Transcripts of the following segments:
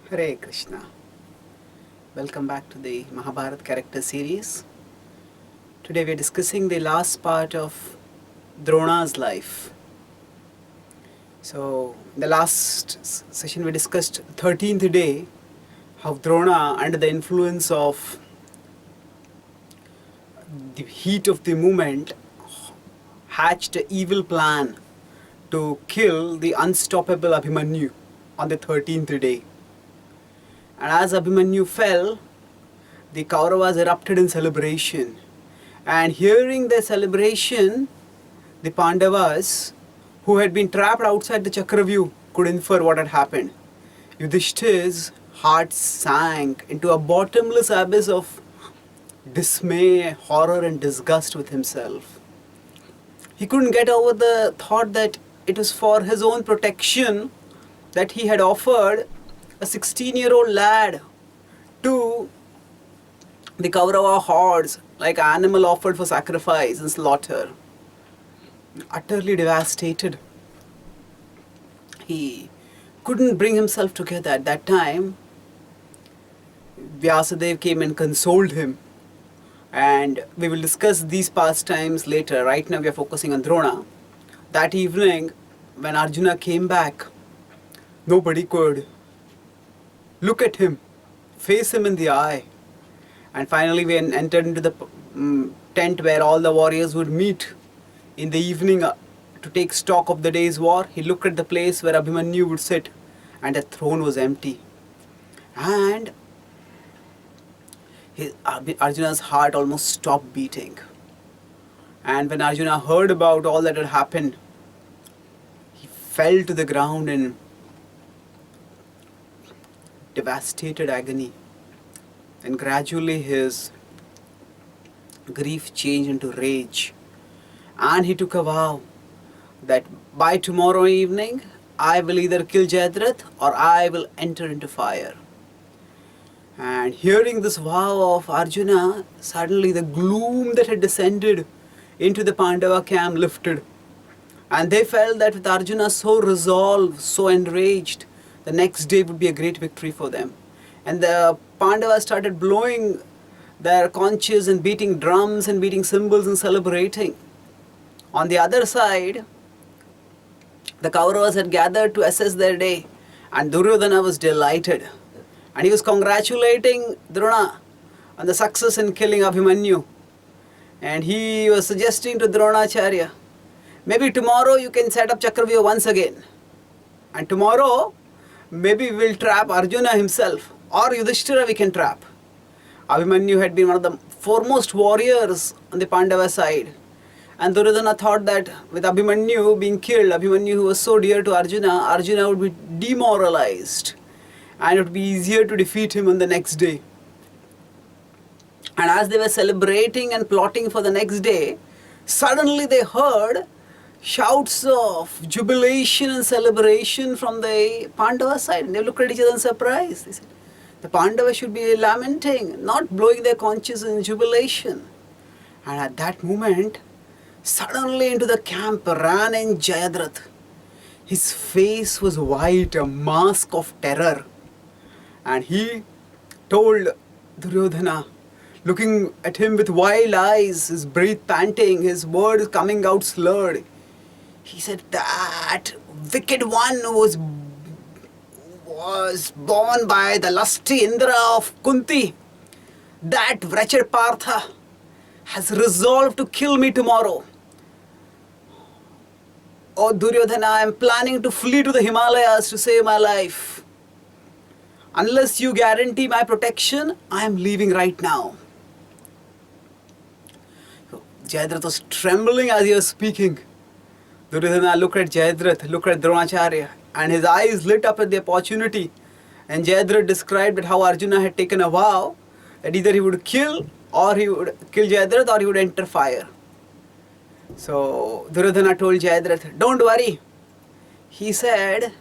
Hare Krishna. Welcome back to the Mahabharata Character series. Today we are discussing the last part of Drona's life. So, in the last session we discussed 13th day how Drona, under the influence of the heat of the moment, hatched an evil plan to kill the unstoppable Abhimanyu on the 13th day. And as Abhimanyu fell, the Kauravas erupted in celebration. And hearing the celebration, the Pandavas, who had been trapped outside the Chakravyuh, could infer what had happened. Yudhishthir's heart sank into a bottomless abyss of dismay, horror and disgust with himself. He couldn't get over the thought that it was for his own protection that he had offered a 16-year-old lad to the Kaurava hordes like an animal offered for sacrifice and slaughter. Utterly devastated, he couldn't bring himself together. At that time, Vyasadeva came and consoled him, and we will discuss these pastimes later. Right now we are focusing on Drona. That evening, when Arjuna came back, nobody could look at him, face him in the eye. And finally we entered into the tent where all the warriors would meet in the evening to take stock of the day's war. He looked at the place where Abhimanyu would sit, and the throne was empty. And Arjuna's heart almost stopped beating. And when Arjuna heard about all that had happened, he fell to the ground in devastated agony, and gradually his grief changed into rage, and he took a vow that by tomorrow evening I will either kill Jayadratha or I will enter into fire. And hearing this vow of Arjuna, suddenly the gloom that had descended into the Pandava camp lifted, and they felt that with Arjuna so resolved, so enraged, the next day would be a great victory for them. And the Pandavas started blowing their conches and beating drums and beating cymbals and celebrating. On the other side, the Kauravas had gathered to assess their day, and Duryodhana was delighted. And he was congratulating Drona on the success in killing Abhimanyu. And he was suggesting to Droṇāchārya, maybe tomorrow you can set up Chakravyuh once again. And tomorrow, maybe we will trap Arjuna himself, or Yudhishthira we can trap. Abhimanyu had been one of the foremost warriors on the Pandava side. And Duryodhana thought that with Abhimanyu being killed, Abhimanyu who was so dear to Arjuna, Arjuna would be demoralized, and it would be easier to defeat him on the next day. And as they were celebrating and plotting for the next day, suddenly they heard shouts of jubilation and celebration from the Pandava side. And they looked at each other in surprise. They said, the Pandavas should be lamenting, not blowing their conches in jubilation. And at that moment, suddenly into the camp ran in Jayadratha. His face was white, a mask of terror. And he told Duryodhana, looking at him with wild eyes, his breath panting, his words coming out slurred. He said, that wicked one was born by the lusty Indra of Kunti, that wretched Partha has resolved to kill me tomorrow. Oh Duryodhana, I am planning to flee to the Himalayas to save my life. Unless you guarantee my protection, I am leaving right now. Jayadratha was trembling as he was speaking. Duryodhana looked at Jayadratha, looked at Droṇāchārya, and his eyes lit up at the opportunity. And Jayadratha described how Arjuna had taken a vow that either he would kill Jayadratha or he would enter fire. So Duryodhana told Jayadratha, don't worry. He said,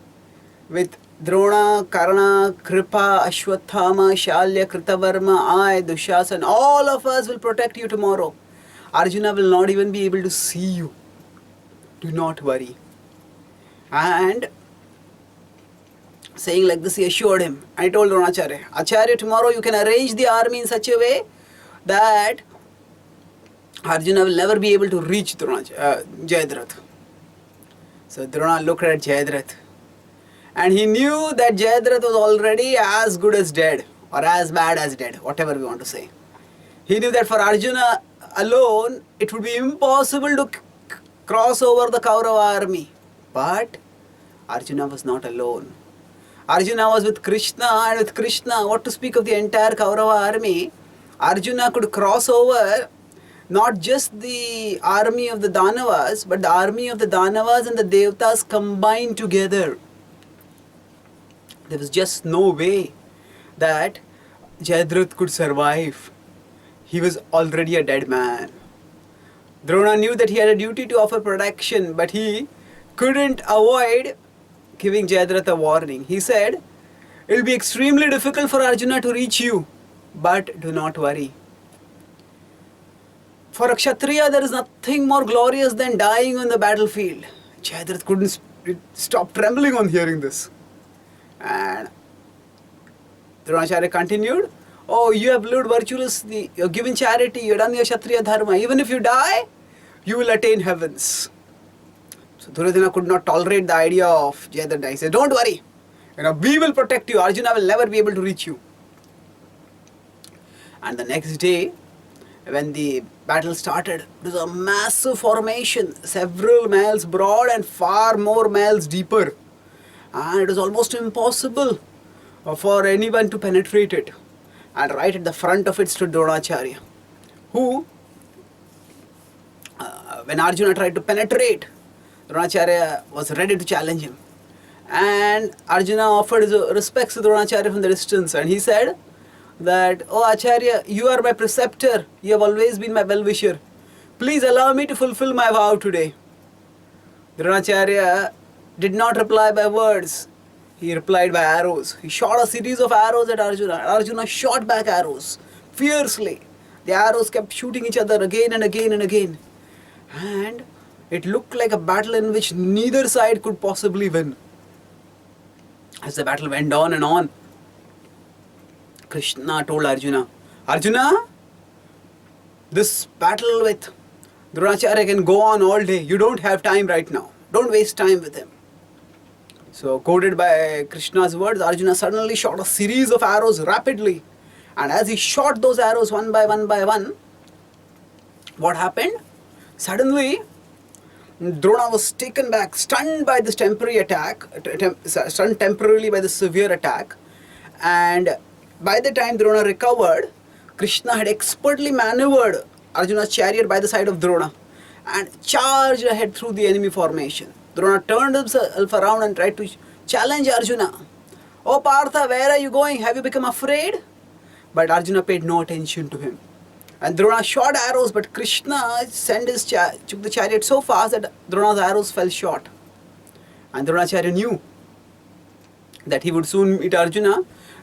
with Drona, Karna, Kripa, Ashwathama, Shalya, Kritavarma, I, Dushasan, all of us will protect you tomorrow. Arjuna will not even be able to see you. Do not worry. And Saying like this, he assured him. And he told Droṇāchārya, Acharya, tomorrow you can arrange the army in such a way that Arjuna will never be able to reach Jayadratha. So Drona looked at Jayadratha, and he knew that Jayadratha was already as good as dead, or as bad as dead, whatever we want to say. He knew that for Arjuna alone, it would be impossible to cross over the Kaurava army. But Arjuna was not alone. Arjuna was with Krishna, and with Krishna, what to speak of the entire Kaurava army, Arjuna could cross over not just the army of the Danavas, but the army of the Danavas and the Devatas combined together. There was just no way that Jayadratha could survive. He was already a dead man. Drona knew that he had a duty to offer protection, but he couldn't avoid giving Jayadratha a warning. He said, "It will be extremely difficult for Arjuna to reach you, but do not worry. For a Kshatriya, there is nothing more glorious than dying on the battlefield." Jayadratha couldn't stop trembling on hearing this. And Droṇāchārya continued, "Oh, you have lived virtuously, you have given charity, you have done your Kshatriya dharma. Even if you die, you will attain heavens." So Duryodhana could not tolerate the idea of Jayadratha. He said, "Don't worry, we will protect you. Arjuna will never be able to reach you." And the next day, when the battle started, it was a massive formation, several miles broad and far more miles deeper. And it was almost impossible for anyone to penetrate it. And right at the front of it stood Droṇāchārya, who, when Arjuna tried to penetrate, Droṇāchārya was ready to challenge him. And Arjuna offered his respects to Droṇāchārya from the distance, and he said that, "Oh Acharya, you are my preceptor, you have always been my well-wisher. Please allow me to fulfill my vow today." Droṇāchārya did not reply by words, he replied by arrows. He shot a series of arrows at Arjuna. Arjuna shot back arrows fiercely. The arrows kept shooting each other again and again and again. And it looked like a battle in which neither side could possibly win. As the battle went on and on, Krishna told Arjuna, "Arjuna, this battle with Droṇāchārya can go on all day. You don't have time right now. Don't waste time with him." So, quoted by Krishna's words, Arjuna suddenly shot a series of arrows rapidly. And as he shot those arrows one by one, what happened? Suddenly, Drona was taken back, stunned by this temporary attack, stunned temporarily by this severe attack. And by the time Drona recovered, Krishna had expertly maneuvered Arjuna's chariot by the side of Drona and charged ahead through the enemy formation. Drona turned himself around and tried to challenge Arjuna. "Oh Partha, where are you going? Have you become afraid?" But Arjuna paid no attention to him. And Drona shot arrows, but Krishna took the chariot so fast that Drona's arrows fell short. And Droṇāchārya knew that he would soon meet Arjuna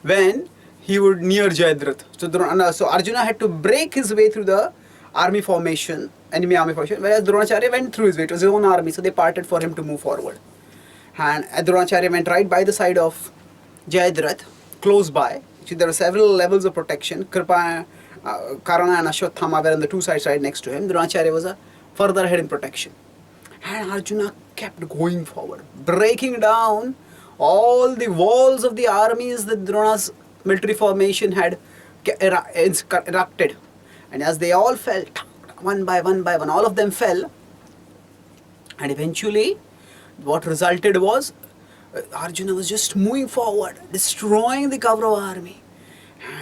when he would near Jayadratha. So Arjuna had to break his way through the army formation, enemy army formation, whereas Droṇāchārya went through his way. It was his own army, so they parted for him to move forward. And Droṇāchārya went right by the side of Jayadratha, close by. See, there were several levels of protection. Karna and Ashwatthama were on the two sides right next to him. Droṇāchārya was further ahead in protection. And Arjuna kept going forward, breaking down all the walls of the armies that Drona's military formation had erected. And as they all fell, one by one, all of them fell. And eventually, what resulted was, Arjuna was just moving forward, destroying the Kaurava army.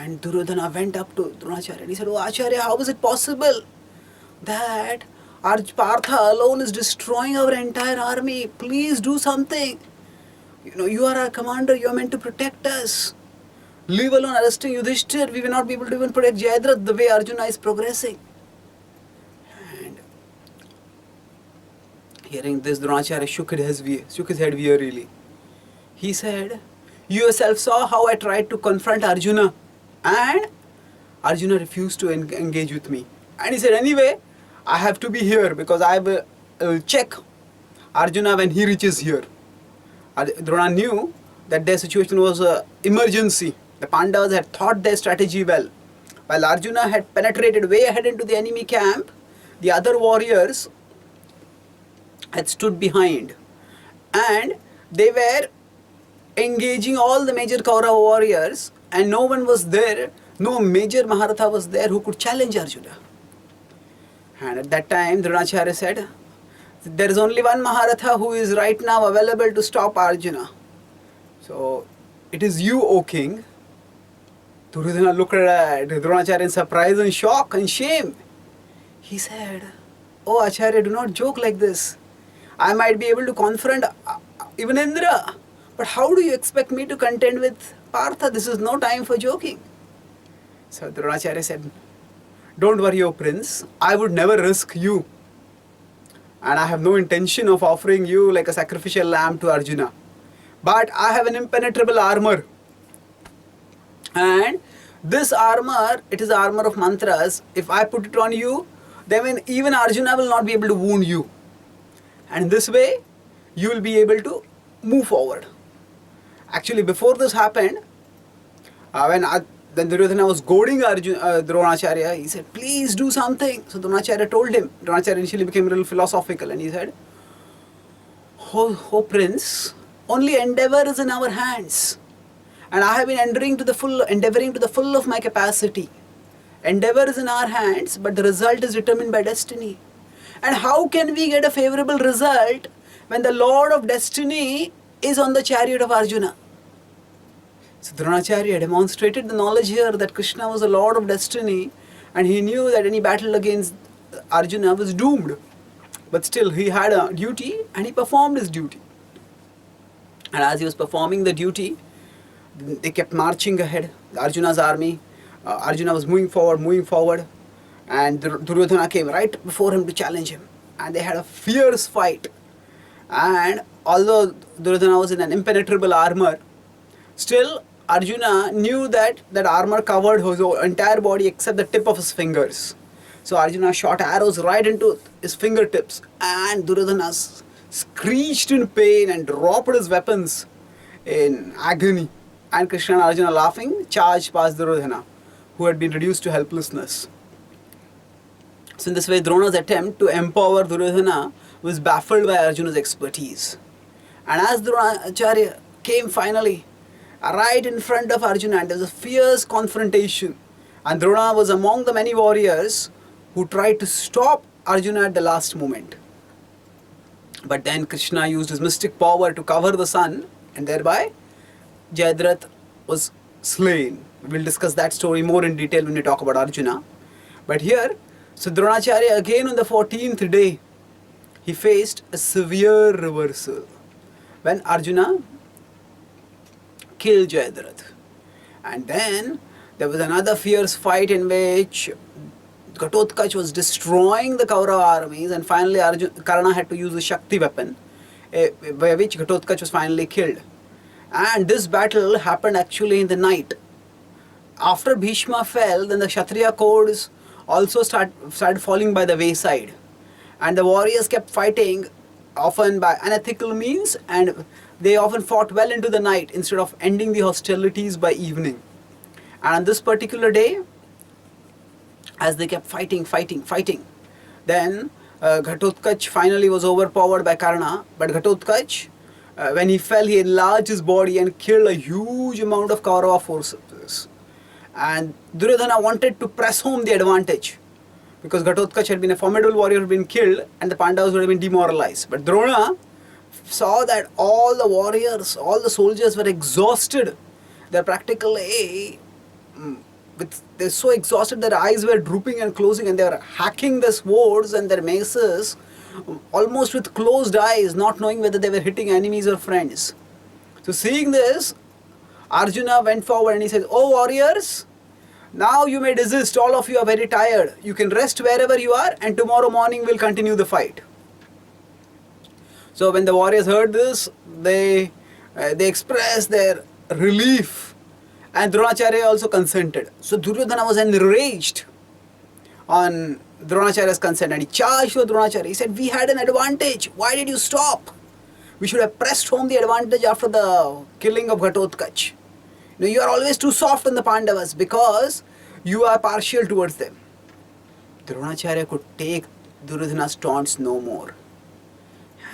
And Duryodhana went up to Droṇāchārya and he said, "Oh Acharya, how is it possible that Partha alone is destroying our entire army? Please do something. You are our commander, you are meant to protect us. Leave alone arresting Yudhishthir, we will not be able to even protect Jayadratha the way Arjuna is progressing." And hearing this, Droṇāchārya shook his head wearily. He said, "You yourself saw how I tried to confront Arjuna, and Arjuna refused to engage with me." And he said, "Anyway, I have to be here because I will check Arjuna when he reaches here." Drona knew that their situation was an emergency. The Pandavas had thought their strategy well. While Arjuna had penetrated way ahead into the enemy camp, the other warriors had stood behind, and they were engaging all the major Kaurava warriors, and no one was there, no major Mahabharata was there who could challenge Arjuna. And at that time, Droṇāchārya said, there is only one Mahabharata who is right now available to stop Arjuna. So, it is you, O king. Duryodhana looked at Droṇāchārya in surprise and shock and shame. He said, oh Acharya, do not joke like this. I might be able to confront even Indra, but how do you expect me to contend with Partha? This is no time for joking. So Droṇāchārya said, don't worry, O prince, I would never risk you. And I have no intention of offering you like a sacrificial lamb to Arjuna. But I have an impenetrable armor. And this armor, it is armor of mantras. If I put it on you, then even Arjuna will not be able to wound you. And this way, you will be able to move forward. Actually, before this happened, then Duryodhana was goading Droṇāchārya. He said, please do something. So Droṇāchārya told him. Droṇāchārya initially became a little philosophical and he said, oh prince, only endeavor is in our hands. And I have been endeavoring to the full of my capacity. Endeavor is in our hands, but the result is determined by destiny. And how can we get a favorable result when the Lord of Destiny is on the chariot of Arjuna? So Droṇāchārya demonstrated the knowledge here that Krishna was the Lord of Destiny, and he knew that any battle against Arjuna was doomed. But still he had a duty and he performed his duty. And as he was performing the duty, they kept marching ahead. Arjuna's army, Arjuna was moving forward, and Duryodhana came right before him to challenge him. And they had a fierce fight. And although Duryodhana was in an impenetrable armor, still Arjuna knew that armor covered his entire body except the tip of his fingers. So Arjuna shot arrows right into his fingertips, and Duryodhana screeched in pain and dropped his weapons in agony. And Krishna and Arjuna, laughing, charged past Duryodhana, who had been reduced to helplessness. So in this way, Drona's attempt to empower Duryodhana was baffled by Arjuna's expertise. And as Droṇāchārya came finally right in front of Arjuna, and there was a fierce confrontation, and Drona was among the many warriors who tried to stop Arjuna at the last moment. But then Krishna used his mystic power to cover the sun, and thereby Jayadratha was slain. We will discuss that story more in detail when we talk about Arjuna. But here, so Droṇāchārya again on the 14th day, he faced a severe reversal when Arjuna killed Jayadratha. And then there was another fierce fight in which Ghatotkacha was destroying the Kaurava armies, and finally Karna had to use the Shakti weapon, by which Ghatotkacha was finally killed. And this battle happened actually in the night. After Bhishma fell, then the Kshatriya codes also started falling by the wayside. And the warriors kept fighting, often by unethical means, and they often fought well into the night instead of ending the hostilities by evening. And on this particular day, as they kept fighting, then Ghatotkacha finally was overpowered by Karna. But Ghatotkacha, when he fell, he enlarged his body and killed a huge amount of Kaurava forces. And Duryodhana wanted to press home the advantage, because Ghatotkacha had been a formidable warrior, had been killed, and the Pandavas would have been demoralized. But Drona saw that all the warriors, all the soldiers were exhausted. They're practically, they're so exhausted that their eyes were drooping and closing, and they were hacking their swords and their maces almost with closed eyes, not knowing whether they were hitting enemies or friends. So seeing this, Arjuna went forward and he said, "Oh warriors, now you may desist, all of you are very tired. You can rest wherever you are, and tomorrow morning we'll continue the fight." So when the warriors heard this, they expressed their relief, and Droṇāchārya also consented. So Duryodhana was enraged on Droṇāchārya's consent, and he charged with Droṇāchārya. He said, "We had an advantage. Why did you stop? We should have pressed home the advantage after the killing of Ghatotkach. You are always too soft on the Pandavas because you are partial towards them. Droṇāchārya could take Duryodhana's taunts no more.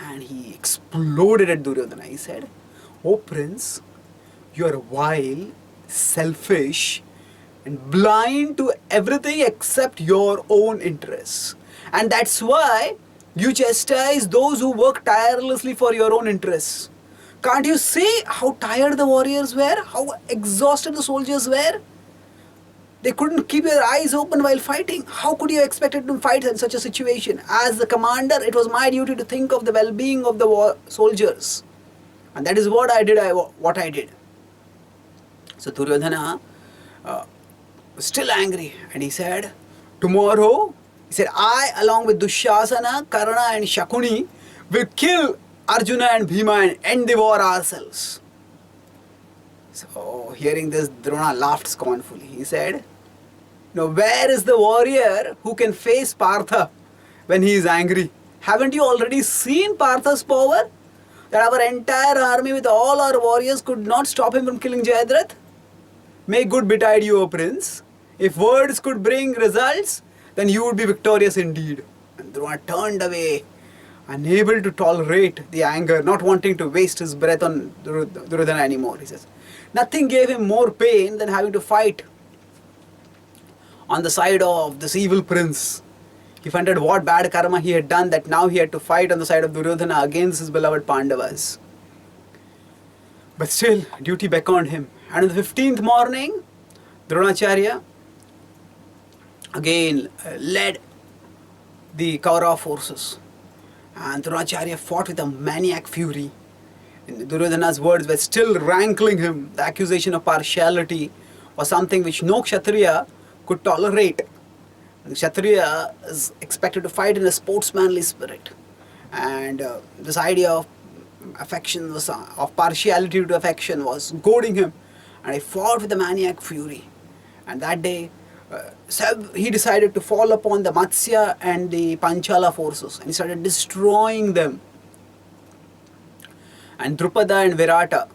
And he exploded at Duryodhana. He said, "Oh Prince, you are vile, selfish, and blind to everything except your own interests. And that's why you chastise those who work tirelessly for your own interests. Can't you see how tired the warriors were? How exhausted the soldiers were? They couldn't keep their eyes open while fighting. How could you expect them to fight in such a situation? As the commander, it was my duty to think of the well-being of the soldiers. And that is what I did. So Duryodhana was still angry, and he said, tomorrow, he said, I along with Dushasana, Karna and Shakuni will kill Arjuna and Bhima and end the war ourselves. So hearing this, Drona laughed scornfully. He said, where is the warrior who can face Partha when he is angry? Haven't you already seen Partha's power? That our entire army with all our warriors could not stop him from killing Jayadratha? May good betide you, O Prince. If words could bring results, then you would be victorious indeed. And Drona turned away, unable to tolerate the anger, not wanting to waste his breath on Duryodhana anymore. He says, nothing gave him more pain than having to fight on the side of this evil prince. He wondered what bad karma he had done that now he had to fight on the side of Duryodhana against his beloved Pandavas. But still, duty beckoned him. And on the 15th morning, Droṇāchārya again led the Kaurava forces. And Droṇāchārya fought with a maniac fury. And Duryodhana's words were still rankling him. The accusation of partiality was something which no Kshatriya could tolerate. The Kshatriya is expected to fight in a sportsmanly spirit. And this idea of affection, of partiality to affection was goading him. And he fought with a maniac fury. And that day, he decided to fall upon the Matsya and the Panchala forces. And he started destroying them. And Drupada and Virata,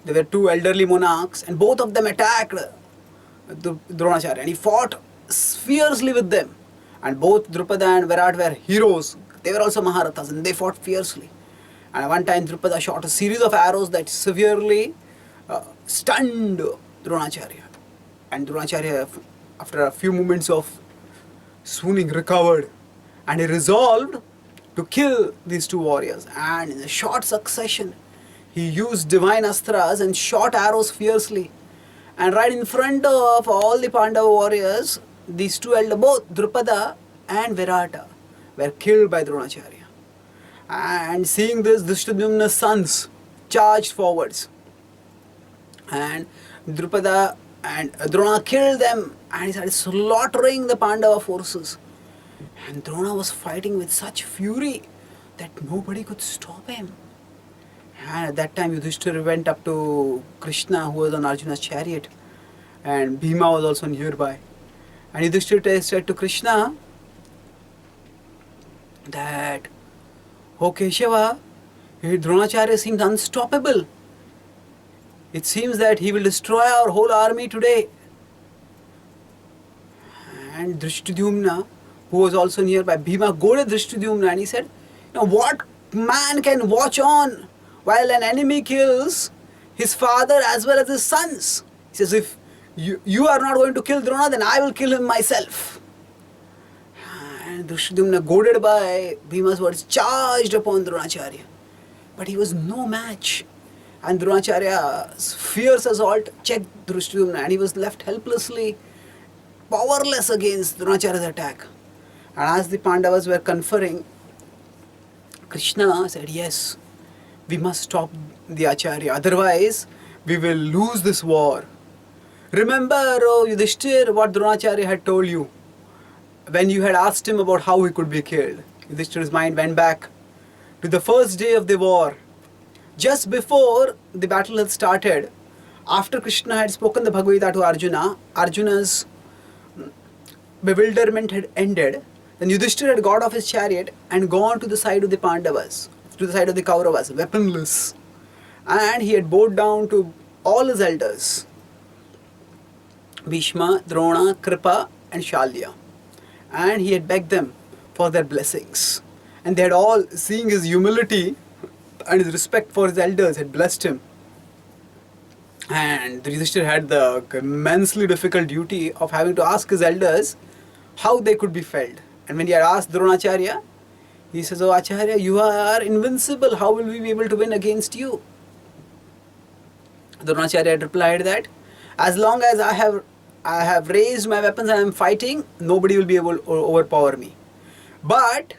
they were two elderly monarchs, and both of them attacked Droṇāchārya, and he fought fiercely with them. And both Drupada and Virata were heroes. They were also Maharathas, and they fought fiercely. And at one time Drupada shot a series of arrows that severely stunned Droṇāchārya. And Droṇāchārya, after a few moments of swooning, recovered, and he resolved to kill these two warriors. And in a short succession, he used divine astras and shot arrows fiercely. And right in front of all the Pandava warriors, these two elders, both Drupada and Virata, were killed by Droṇāchārya. And seeing this, Drishtadyumna's sons charged forwards. And Drupada and Drona killed them, and he started slaughtering the Pandava forces. And Drona was fighting with such fury that nobody could stop him. And at that time Yudhishthira went up to Krsna, who was on Arjuna's chariot, and Bhima was also nearby. And Yudhishthira said to Krsna that, "O Keshava, Droṇāchārya seems unstoppable. It seems that he will destroy our whole army today." And Drishtadyumna, who was also nearby, Bhima goaded Drishtadyumna, and he said, what man can watch on while an enemy kills his father as well as his sons? He says, if you are not going to kill Drona, then I will kill him myself. And Drishtadyumna, goaded by Bhima's words, charged upon Droṇāchārya. But he was no match. And Droṇāchārya's fierce assault checked Drishtadyumna, and he was left helplessly powerless against Droṇāchārya's attack. And as the Pandavas were conferring, Krsna said, yes, we must stop the Acharya, otherwise we will lose this war. Remember, Yudhishthira, what Droṇāchārya had told you when you had asked him about how he could be killed. Yudhishthira's mind went back to the first day of the war. Just before the battle had started, after Krsna had spoken the Bhagavad Gita to Arjuna, Arjuna's bewilderment had ended. Then Yudhishthira had got off his chariot and gone to the side of the Pandavas, to the side of the Kauravas, weaponless. And he had bowed down to all his elders, Bhishma, Drona, Kripa and Shalya. And he had begged them for their blessings. And they had all, seeing his humility and his respect for his elders, had blessed him. And Yudhishthira had the immensely difficult duty of having to ask his elders how they could be felled. And when he had asked Droṇāchārya, he says, "Oh Acharya, you are invincible. How will we be able to win against you?" Droṇāchārya had replied that, "As long as I have raised my weapons and I am fighting, nobody will be able to overpower me. But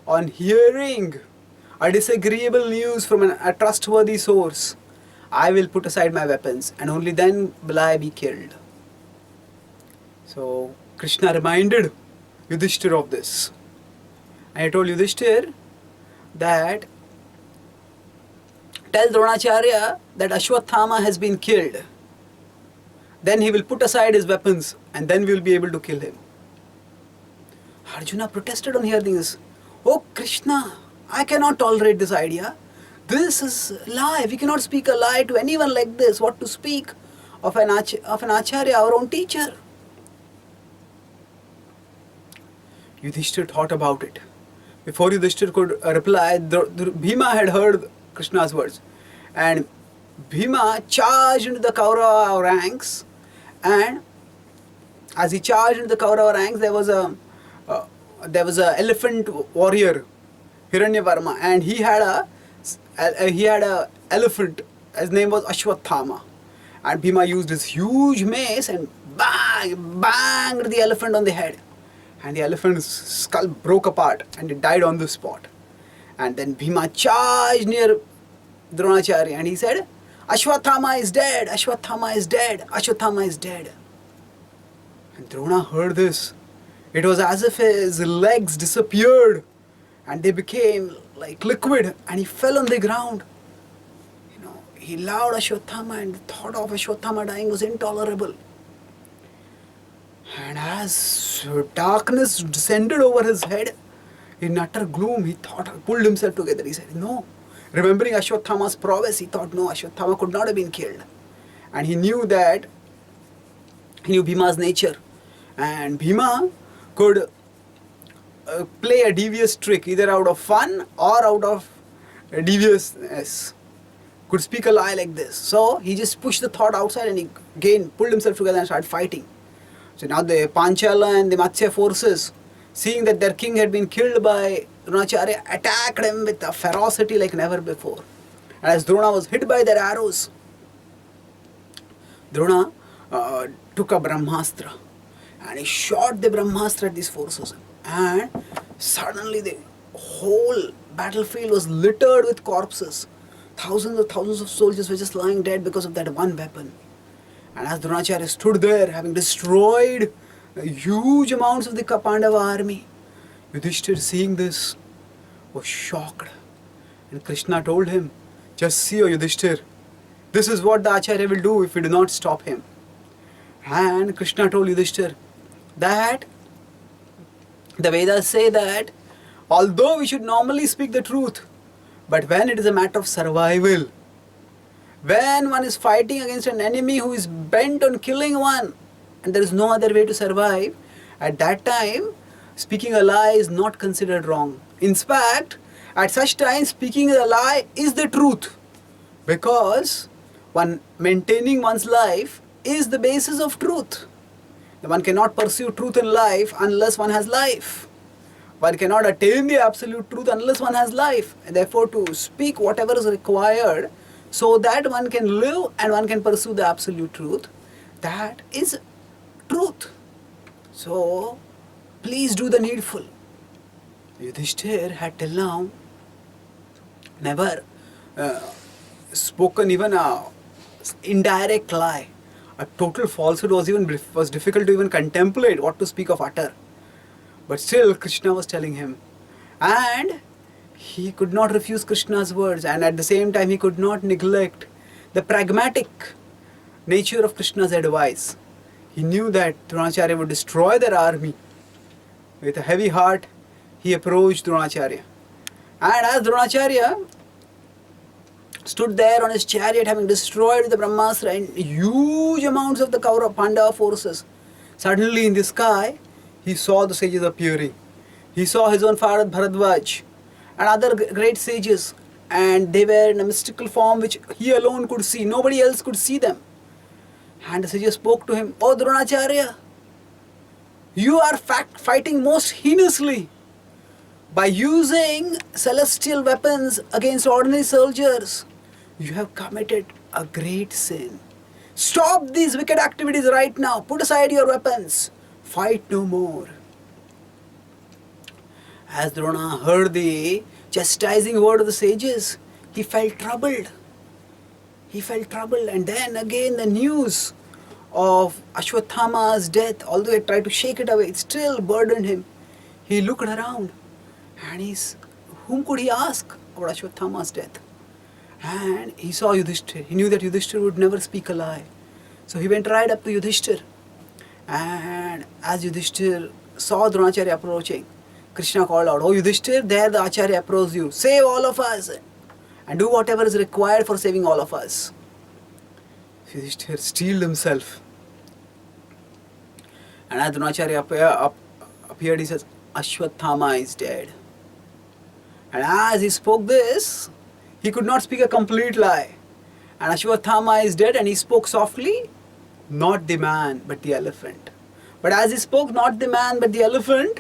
on hearing a disagreeable news from a trustworthy source, I will put aside my weapons and only then will I be killed." So Krishna reminded Yudhishthira of this. And he told Yudhishthira that, "Tell Droṇāchārya that Ashwathama has been killed. Then he will put aside his weapons and then we will be able to kill him." Arjuna protested on hearing this. "Oh Krishna, I cannot tolerate this idea. This is a lie. We cannot speak a lie to anyone like this. What to speak of an Acharya, our own teacher?" Yudhishthira thought about it. Before Yudhishthira could reply, Bhima had heard Krishna's words. And Bhima charged into the Kaurava ranks. And as he charged into the Kaurava ranks, there was a elephant warrior, Hiranyavarma, and he had a elephant. His name was Ashwathama. And Bhima used his huge mace and banged the elephant on the head. And the elephant's skull broke apart and it died on the spot. And then Bhima charged near Droṇāchārya and he said, "Ashwathama is dead, Ashwathama is dead, Ashwathama is dead." And Drona heard this. It was as if his legs disappeared and they became like liquid and he fell on the ground. He loved Ashwathama and the thought of Ashwathama dying was intolerable. And as darkness descended over his head, in utter gloom, he pulled himself together. He said, "No." Remembering Ashwathama's prowess, he thought, no, Ashwathama could not have been killed. And he knew Bhima's nature. And Bhima could play a devious trick, either out of fun or out of deviousness. Could speak a lie like this. So he just pushed the thought outside and he again pulled himself together and started fighting. So now the Panchala and the Matsya forces, seeing that their king had been killed by Droṇāchārya, attacked him with a ferocity like never before. And as Drona was hit by their arrows, Drona took a Brahmastra and he shot the Brahmastra at these forces. And suddenly the whole battlefield was littered with corpses. Thousands of soldiers were just lying dead because of that one weapon. And as Droṇāchārya stood there, having destroyed huge amounts of the Pāṇḍava army, Yudhishthira, seeing this, was shocked. And Krishna told him, "Just see, O Yudhishthira, this is what the Acharya will do if we do not stop him." And Krishna told Yudhishthira that the Vedas say that although we should normally speak the truth, but when it is a matter of survival, when one is fighting against an enemy who is bent on killing one and there is no other way to survive, at that time, speaking a lie is not considered wrong. In fact, at such times, speaking a lie is the truth, because maintaining one's life is the basis of truth. One cannot pursue truth in life unless one has life. One cannot attain the absolute truth unless one has life. And therefore, to speak whatever is required so that one can live and one can pursue the absolute truth, that is truth. So, please do the needful. Yudhishthira had till now never spoken even a indirect lie. A total falsehood was difficult to even contemplate, what to speak of utter. But still Krishna was telling him, and he could not refuse Krishna's words, and at the same time he could not neglect the pragmatic nature of Krishna's advice. He knew that Droṇāchārya would destroy their army. With a heavy heart, he approached Droṇāchārya And as Droṇāchārya stood there on his chariot, having destroyed the Brahmastra and huge amounts of the Kaurava Pandava forces, suddenly in the sky, he saw the sages appearing. He saw his own father Bharadwaja and other great sages, and they were in a mystical form which he alone could see. Nobody else could see them. And the sages spoke to him, "O Droṇāchārya, you are fighting most heinously by using celestial weapons against ordinary soldiers. You have committed a great sin. Stop these wicked activities right now. Put aside your weapons. Fight no more." As Drona heard the chastising word of the sages, he felt troubled. And then again the news of Ashwathama's death, although he tried to shake it away, it still burdened him. He looked around and whom could he ask about Ashwathama's death? And he saw Yudhishthir. He knew that Yudhishthir would never speak a lie. So he went right up to Yudhishthir. And as Yudhishthir saw Droṇāchārya approaching, Krishna called out, "Oh Yudhishthir, there the Acharya approaches you. Save all of us and do whatever is required for saving all of us." Yudhishthir steeled himself. And as Droṇāchārya appeared, he says, "Ashwathama is dead." And as he spoke this, he could not speak a complete lie. And Ashwathama is dead, and he spoke softly, "Not the man, but the elephant." But as he spoke, "Not the man, but the elephant,"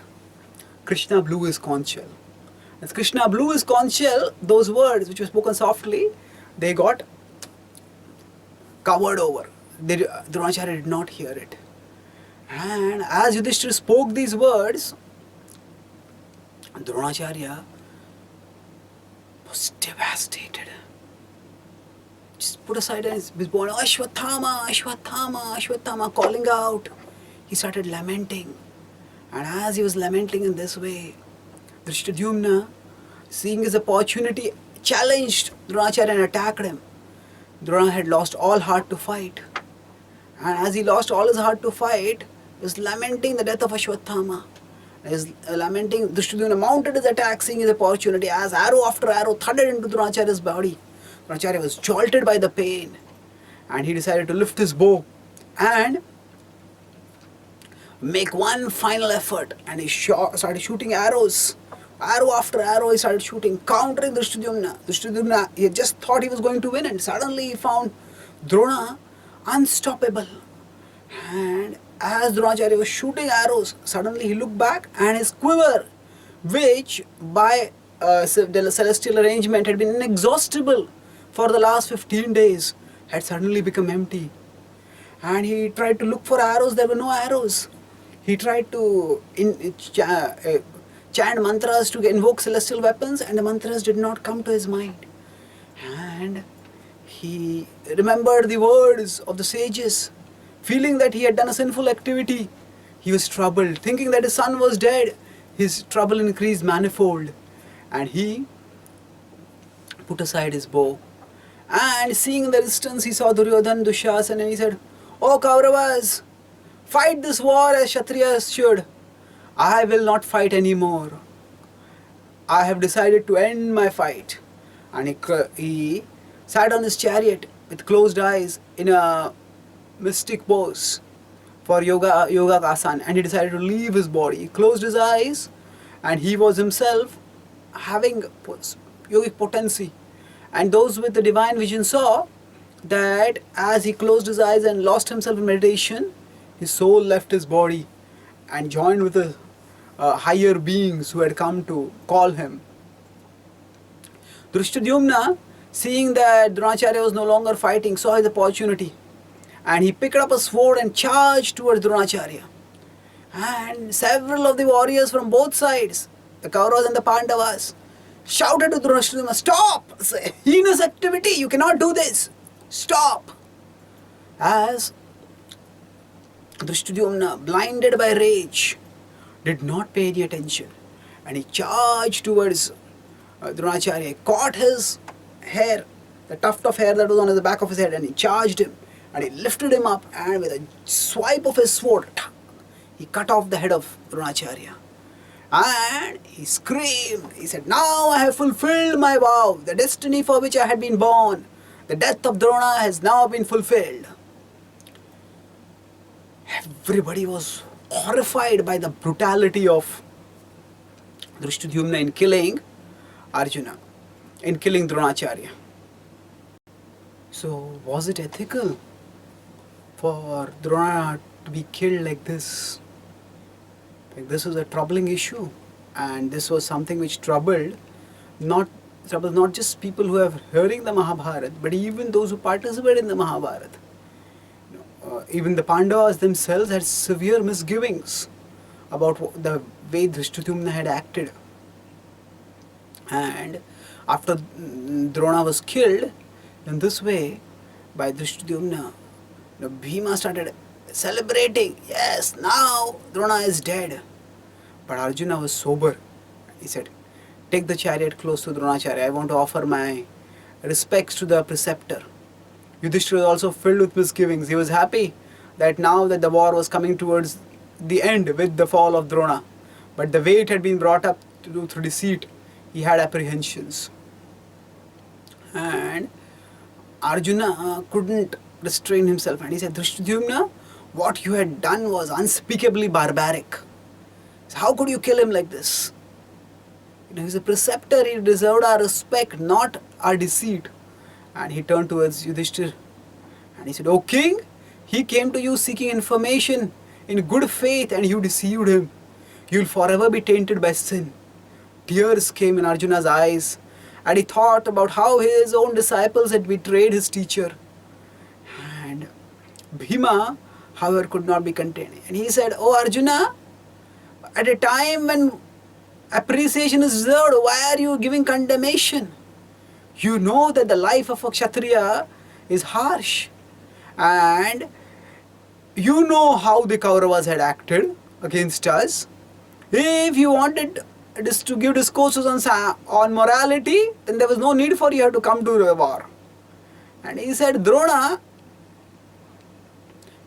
Krishna blew his conch shell. As Krishna blew his conch shell, those words which were spoken softly, they got covered over. Droṇāchārya did not hear it. And as Yudhishthira spoke these words, Droṇāchārya was devastated. Just put aside his bone, "Ashwathama, Ashwathama, Ashwathama," calling out. He started lamenting. And as he was lamenting in this way, Drishtadyumna, seeing his opportunity, challenged Droṇāchārya and attacked him. Drona had lost all heart to fight. And as he lost all his heart to fight, he was lamenting the death of Ashwathama. He was lamenting. Drishtadyumna mounted his attack, seeing his opportunity, as arrow after arrow thudded into Droṇāchārya's body. Droṇāchārya was jolted by the pain, and he decided to lift his bow and make one final effort. And he started shooting arrows. Arrow after arrow he started shooting, countering Drishtadyumna. Drishtadyumna, he just thought he was going to win, and suddenly he found Drona unstoppable. And as Droṇāchārya was shooting arrows, suddenly he looked back, and his quiver, which by the celestial arrangement had been inexhaustible for the last 15 days, had suddenly become empty. And he tried to look for arrows, there were no arrows. He tried to chant mantras to invoke celestial weapons, and the mantras did not come to his mind. And he remembered the words of the sages. Feeling that he had done a sinful activity, he was troubled. Thinking that his son was dead, his trouble increased manifold. And he put aside his bow. And seeing in the distance, he saw Duryodhana, Dushasana, and he said, "O Kauravas, fight this war as Kshatriyas should. I will not fight anymore. I have decided to end my fight." And he sat on his chariot with closed eyes in a mystic pose for yoga asana, and he decided to leave his body. He closed his eyes, and he was himself having yogic potency. And those with the divine vision saw that as he closed his eyes and lost himself in meditation, his soul left his body and joined with the higher beings who had come to call him. Drishtadyumna, seeing that Droṇāchārya was no longer fighting, saw his opportunity, and he picked up a sword and charged towards Droṇāchārya. And several of the warriors from both sides, the Kauravas and the Pandavas, shouted to Drishtadyumna, "Stop! It's a heinous activity, you cannot do this! Stop!" As Drishtadyumna, blinded by rage, did not pay any attention, and he charged towards Droṇāchārya, caught his hair, the tuft of hair that was on the back of his head, and he charged him, and he lifted him up, and with a swipe of his sword, he cut off the head of Droṇāchārya. And he screamed. He said, now I have fulfilled my vow, the destiny for which I had been born. The death of Drona has now been fulfilled. Everybody was horrified by the brutality of Drishtadyumna in killing Arjuna, in killing Droṇāchārya. So, was it ethical for Drona to be killed like this? Like, this was a troubling issue, and this was something which troubled not just people who are hearing the Mahabharata, but even those who participate in the Mahabharata. Even the Pandavas themselves had severe misgivings about the way Drishtadyumna had acted. And after Drona was killed in this way by Drishtadyumna, Bhima started celebrating. Yes, now Drona is dead. But Arjuna was sober. He said, take the chariot close to Droṇāchārya. I want to offer my respects to the preceptor. Yudhishthira was also filled with misgivings. He was happy that now that the war was coming towards the end with the fall of Drona. But the way it had been brought up through deceit, he had apprehensions. And Arjuna couldn't restrain himself. And he said, Drishtadyumna, what you had done was unspeakably barbaric. So how could you kill him like this? He's a preceptor, he deserved our respect, not our deceit. And he turned towards Yudhishthira and he said, O king, he came to you seeking information in good faith and you deceived him. You will forever be tainted by sin. Tears came in Arjuna's eyes and he thought about how his own disciples had betrayed his teacher. And Bhima, however, could not be contained. And he said, O Arjuna, at a time when appreciation is deserved, why are you giving condemnation? You know that the life of a Kshatriya is harsh. And you know how the Kauravas had acted against us. If you wanted to give discourses on morality, then there was no need for you to come to the war. And he said, Drona,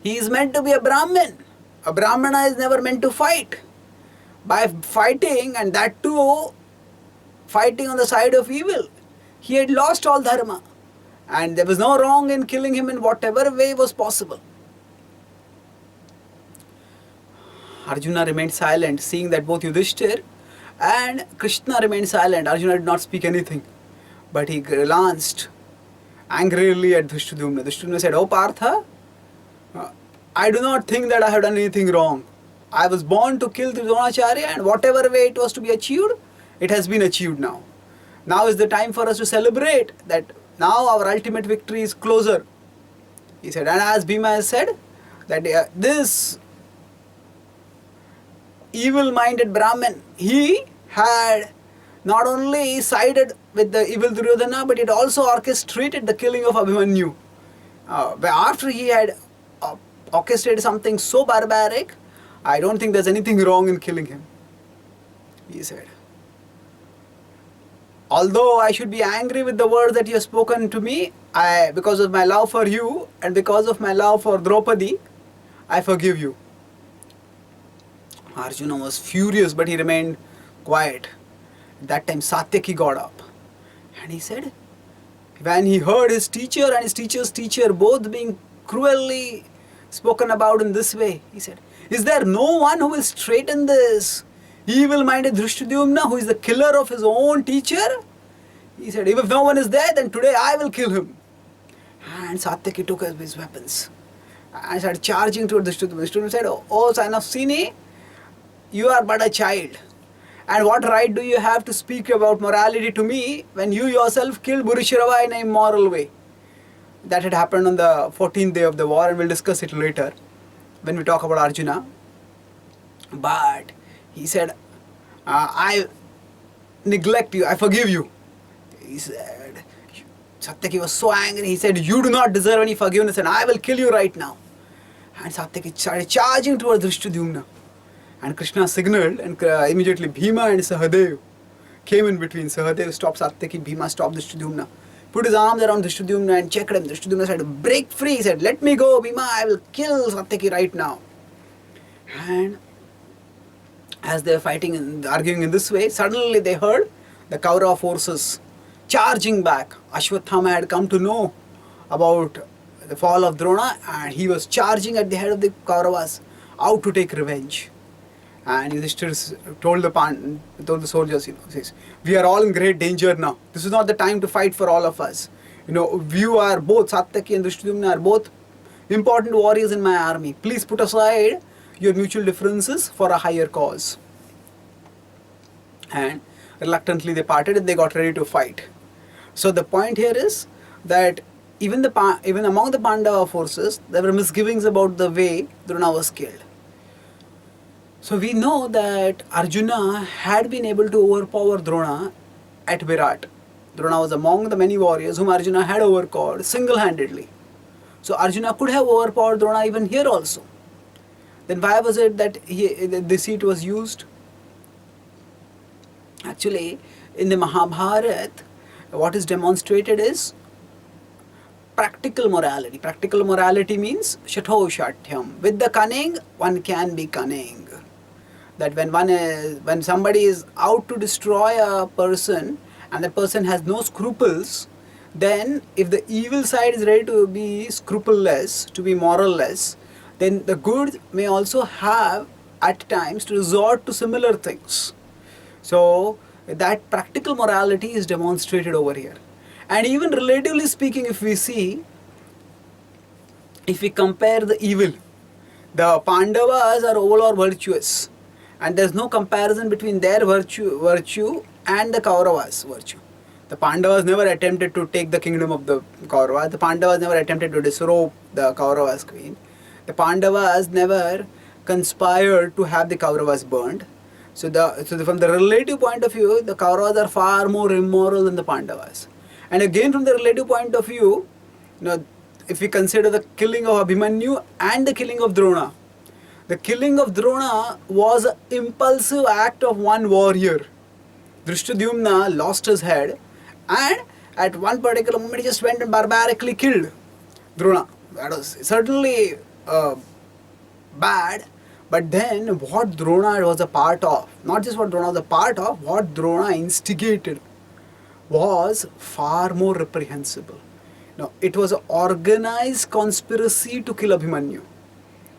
he is meant to be a Brahmin. A Brahmana is never meant to fight. By fighting, and that too, fighting on the side of evil, he had lost all dharma. And there was no wrong in killing him in whatever way was possible. Arjuna remained silent, seeing that both Yudhishthira and Krsna remained silent. Arjuna did not speak anything. But he glanced angrily at Drishtadyumna. Drishtadyumna said, O Partha, I do not think that I have done anything wrong. I was born to kill the Droṇāchārya, and whatever way it was to be achieved, it has been achieved now. Now is the time for us to celebrate that now our ultimate victory is closer. He said, and as Bhima has said, that this evil-minded Brahmin, he had not only sided with the evil Duryodhana, but it also orchestrated the killing of Abhimanyu. After he had orchestrated something so barbaric, I don't think there's anything wrong in killing him, he said. Although I should be angry with the words that you have spoken to me, because of my love for you and because of my love for Draupadi, I forgive you. Arjuna was furious, but he remained quiet. At that time, Satyaki got up and he said, when he heard his teacher and his teacher's teacher both being cruelly spoken about in this way, he said, is there no one who will straighten this evil-minded Drishtadyumna, who is the killer of his own teacher? He said, if no one is there, then today I will kill him. And Satyaki took his weapons and started charging toward Drishtadyumna. Drishtadyumna said, O son of Sini, you are but a child. And what right do you have to speak about morality to me when you yourself killed Bhurishrava in an immoral way? That had happened on the 14th day of the war, and we'll discuss it later when we talk about Arjuna. But he said, I neglect you, I forgive you. He said, Satyaki was so angry, he said, you do not deserve any forgiveness and I will kill you right now. And Satyaki started charging towards Drishtadyumna. And Krishna signaled, and immediately Bhima and Sahadev came in between. Sahadev stopped Satyaki, Bhima stopped Drishtadyumna. Put his arms around Drishtadyumna and checked him. Drishtadyumna said, break free. He said, let me go, Bhima, I will kill Satyaki right now. And as they were fighting and arguing in this way, suddenly they heard the Kaurava forces charging back. Ashwatthama had come to know about the fall of Drona, and he was charging at the head of the Kauravas out to take revenge. And Yudhishthira told the soldiers, says, we are all in great danger now. This is not the time to fight for all of us. You are both, Satyaki and Drishtadyumna are both important warriors in my army. Please put aside your mutual differences for a higher cause. And reluctantly they parted and they got ready to fight. So the point here is that even among the Pandava forces, there were misgivings about the way Drona was killed. So we know that Arjuna had been able to overpower Drona at Virat. Drona was among the many warriors whom Arjuna had overpowered single-handedly. So Arjuna could have overpowered Drona even here also. Then why was it that the deceit was used? Actually, in the Mahabharata, what is demonstrated is practical morality. Practical morality means shatho shatyam. With the cunning, one can be cunning. That when somebody is out to destroy a person and the person has no scruples, then if the evil side is ready to be scrupuleless, to be moralless, then the good may also have at times to resort to similar things. So that practical morality is demonstrated over here. And even relatively speaking, if we compare the evil, the Pandavas are overall virtuous, and there is no comparison between their virtue and the Kauravas' virtue. The Pandavas never attempted to take the kingdom of the Kaurava. The Pandavas never attempted to disrobe the Kauravas' queen. The Pandavas never conspired to have the Kauravas burned. So from the relative point of view, the Kauravas are far more immoral than the Pandavas. And again, from the relative point of view, if we consider the killing of Abhimanyu and the killing of Drona, the killing of Drona was an impulsive act of one warrior. Drishtadyumna lost his head, and at one particular moment he just went and barbarically killed Drona. That was certainly bad, but then what Drona was a part of, not just what Drona was a part of, what Drona instigated was far more reprehensible. Now, it was an organized conspiracy to kill Abhimanyu.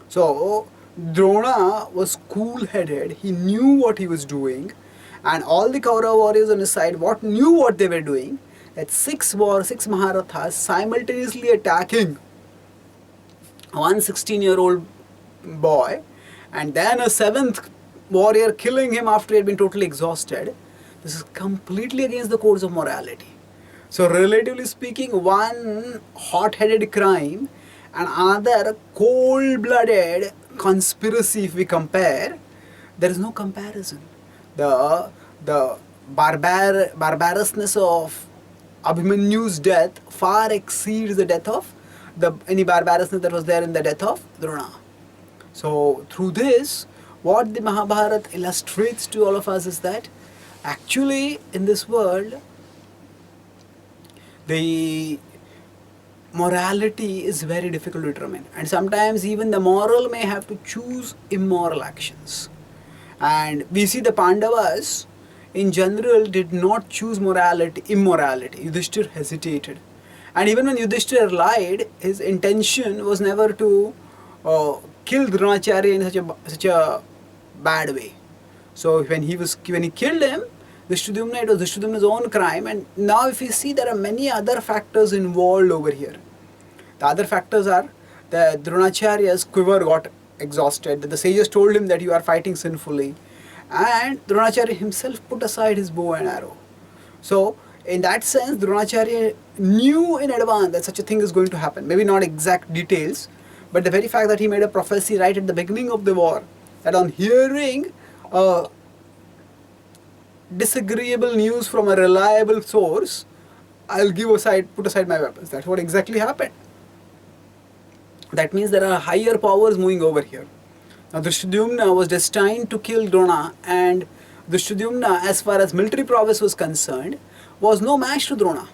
So, Drona was cool-headed, he knew what he was doing, and all the Kaurava warriors on his side knew what they were doing, that six Maharathas simultaneously attacking one 16-year-old boy, and then a seventh warrior killing him after he had been totally exhausted. This is completely against the codes of morality. So relatively speaking, one hot-headed crime and another cold-blooded conspiracy, if we compare, there is no comparison. The barbarousness of Abhimanyu's death far exceeds the death of any barbarousness that was there in the death of Drona. So through this, what the Mahabharata illustrates to all of us is that actually in this world, the morality is very difficult to determine, and sometimes even the moral may have to choose immoral actions. And we see the Pandavas in general did not choose immorality. Yudhishthira hesitated, and even when Yudhishthira lied, his intention was never to kill Droṇāchārya in such a bad way. So when he killed him, it was Drishtadyumna's own crime. And now if you see, there are many other factors involved over here. The other factors are that Droṇāchārya's quiver got exhausted, that the sages told him that you are fighting sinfully, and Droṇāchārya himself put aside his bow and arrow. So in that sense, Droṇāchārya knew in advance that such a thing is going to happen. Maybe not exact details, but the very fact that he made a prophecy right at the beginning of the war, that on hearing disagreeable news from a reliable source, I'll put aside my weapons. That's what exactly happened. That means there are higher powers moving over here. Now Drishtadyumna was destined to kill Drona, and Drishtadyumna, as far as military prowess was concerned, was no match to Drona.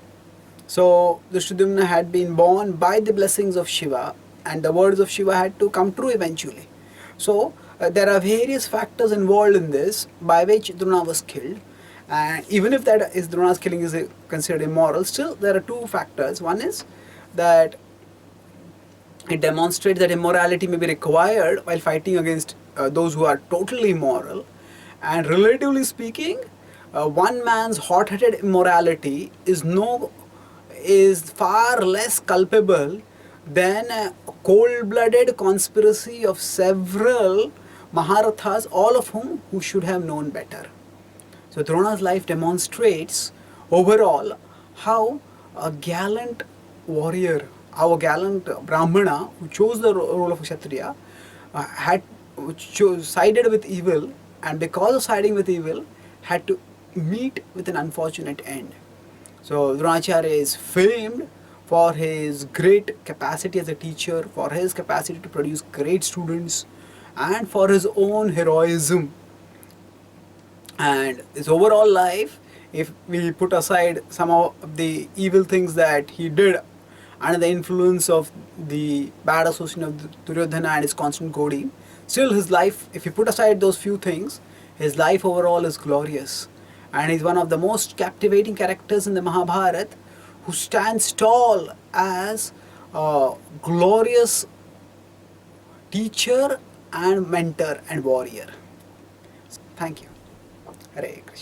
So Drishtadyumna had been born by the blessings of Shiva, and the words of Shiva had to come true eventually. So there are various factors involved in this by which Drona was killed. And even if that is Drona's killing is considered immoral, still there are two factors. One is that it demonstrates that immorality may be required while fighting against those who are totally immoral. And relatively speaking, one man's hot-headed immorality is far less culpable than a cold-blooded conspiracy of several Maharathas, all of who should have known better. So Drona's life demonstrates overall how a gallant warrior, how a gallant Brahmana who chose the role of Kshatriya sided with evil, and because of siding with evil had to meet with an unfortunate end. So Droṇāchārya is famed for his great capacity as a teacher, for his capacity to produce great students, and for his own heroism. And his overall life, if we put aside some of the evil things that he did under the influence of the bad association of Duryodhana and his constant goading, still his life, if you put aside those few things, his life overall is glorious. And he's one of the most captivating characters in the Mahabharata, who stands tall as a glorious teacher and mentor and warrior. Thank you. Hare Krishna.